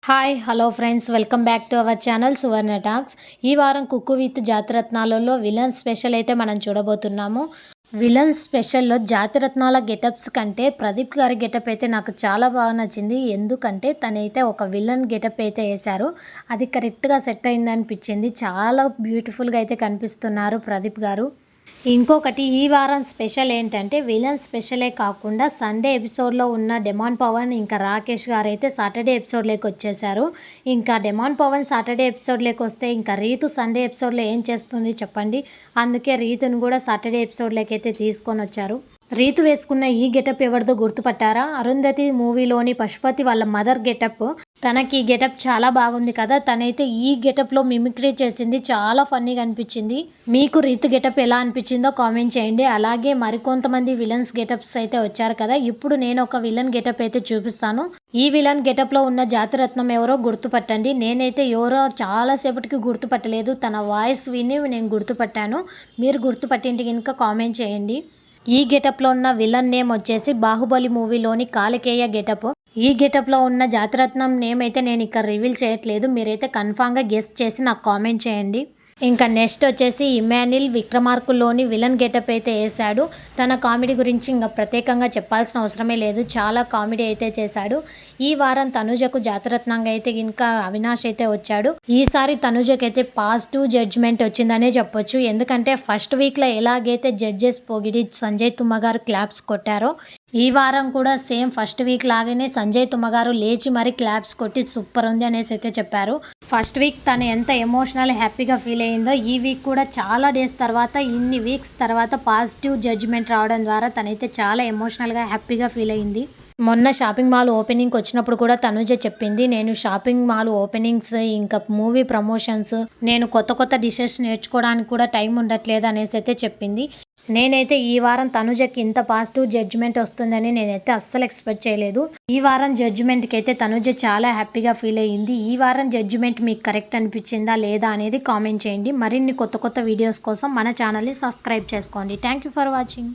Hi hello friends welcome back to our channel Suvarna talks. ఈ వారం కుక్కు with జాతిరత్నాలలో villain special అయితే మనం చూడబోతున్నాము. విలన్ స్పెషల్లో జాతిరత్నాల గెటప్స్ కంటే ప్రదీప్ గారి గెటప్ అయితే నాకు చాలా బాగా నచ్చింది. ఎందుకంటే తనైతే ఒక విలన్ గెటప్ అయితే వేశారు. అది కరెక్ట్గా సెట్ అయింది అనిపించింది. చాలా బ్యూటిఫుల్గా అయితే కనిపిస్తున్నారు ప్రదీప్ గారు. ఇంకొకటి ఈ వారం స్పెషల్ ఏంటంటే విలన్ స్పెషలే కాకుండా సండే ఎపిసోడ్లో ఉన్న డెమాన్ పవన్ ఇంకా రాకేష్ గారు అయితే సాటర్డే ఎపిసోడ్లోకి వచ్చేసారు. ఇంకా డెమాన్ పవన్ సాటర్డే ఎపిసోడ్లోకి వస్తే ఇంకా రీతు సండే ఎపిసోడ్లో ఏం చేస్తుంది చెప్పండి. అందుకే రీతును కూడా సాటర్డే ఎపిసోడ్లోకి అయితే తీసుకొని వచ్చారు. రీతు వేసుకున్న ఈ గెటప్ ఎవరిదో గుర్తుపట్టారా? అరుంధతి మూవీలోని పశుపతి వాళ్ళ మదర్ గెటప్. తనకి ఈ గెటప్ చాలా బాగుంది కదా. తనైతే ఈ గెటప్లో మిమిక్రీ చేసింది, చాలా ఫన్నీగా అనిపించింది. మీకు రీతు గెటప్ ఎలా అనిపించిందో కామెంట్ చేయండి. అలాగే మరికొంతమంది విలన్స్ గెటప్స్ అయితే వచ్చారు కదా. ఇప్పుడు నేను ఒక విలన్ గెటప్ అయితే చూపిస్తాను. ఈ విలన్ గెటప్లో ఉన్న జాతిరత్నం ఎవరో గుర్తుపట్టండి. నేనైతే ఎవరో చాలాసేపటికి గుర్తుపట్టలేదు. తన వాయిస్ విని నేను గుర్తుపట్టాను. మీరు గుర్తుపట్టింటి కనుక కామెంట్ చేయండి. ఈ గెటప్లో ఉన్న విలన్ నేమ్ వచ్చేసి బాహుబలి మూవీలోని కాలికేయ గెటప్. ఈ గెటప్లో ఉన్న జాతిరత్నం నేమ్ అయితే నేను ఇక్కడ రివీల్ చేయట్లేదు. మీరైతే కన్ఫామ్గా గెస్ చేసి నాకు కామెంట్ చేయండి. ఇంకా నెక్స్ట్ వచ్చేసి ఇమాన్యుల్ విక్రమార్కుల్లోని విలన్ గెటప్ అయితే వేశాడు. తన కామెడీ గురించి ఇంకా ప్రత్యేకంగా చెప్పాల్సిన అవసరమే లేదు. చాలా కామెడీ అయితే చేశాడు. ఈ వారం తనుజకు జాతిరత్నంగా అయితే ఇంకా అవినాష్ అయితే వచ్చాడు. ఈసారి తనుజకి అయితే పాజిటివ్ జడ్జ్మెంట్ వచ్చిందనే చెప్పొచ్చు. ఎందుకంటే ఫస్ట్ వీక్లో ఎలాగైతే జడ్జెస్ పొగిడి సంజయ్ తుమ్మగారు క్లాప్స్ కొట్టారో ఈ వారం కూడా సేమ్ ఫస్ట్ వీక్ లాగానే సంజయ్ తుమ్మగారు లేచి మరీ క్లాప్స్ కొట్టి సూపర్ ఉంది అనేసి అయితే చెప్పారు. ఫస్ట్ వీక్ తను ఎంత ఎమోషనల్ హ్యాపీగా ఫీల్ అయ్యిందో ఈ వీక్ కూడా చాలా డేస్ తర్వాత ఇన్ని వీక్స్ తర్వాత పాజిటివ్ జడ్జిమెంట్ రావడం ద్వారా తనైతే చాలా ఎమోషనల్గా హ్యాపీగా ఫీల్ అయ్యింది. మొన్న షాపింగ్ మాల్ ఓపెనింగ్కి వచ్చినప్పుడు కూడా తనుజ చెప్పింది, నేను షాపింగ్ మాల్ ఓపెనింగ్స్ ఇంకా మూవీ ప్రమోషన్స్ నేను కొత్త డిషెస్ నేర్చుకోవడానికి కూడా టైం ఉండట్లేదు అనేసి అయితే చెప్పింది. నేనైతే ఈ వారం తనుజకి ఇంత పాజిటివ్ జడ్జిమెంట్ వస్తుందని నేనైతే అస్సలు ఎక్స్పెక్ట్ చేయలేదు. ఈ వారం జడ్జిమెంట్కి అయితే తనుజ చాలా హ్యాపీగా ఫీల్ అయ్యింది. ఈ వారం జడ్జిమెంట్ మీకు కరెక్ట్ అనిపించిందా లేదా అనేది కామెంట్ చేయండి. మరిన్ని కొత్త వీడియోస్ కోసం మన ఛానల్ని సబ్స్క్రైబ్ చేసుకోండి. Thank you for watching.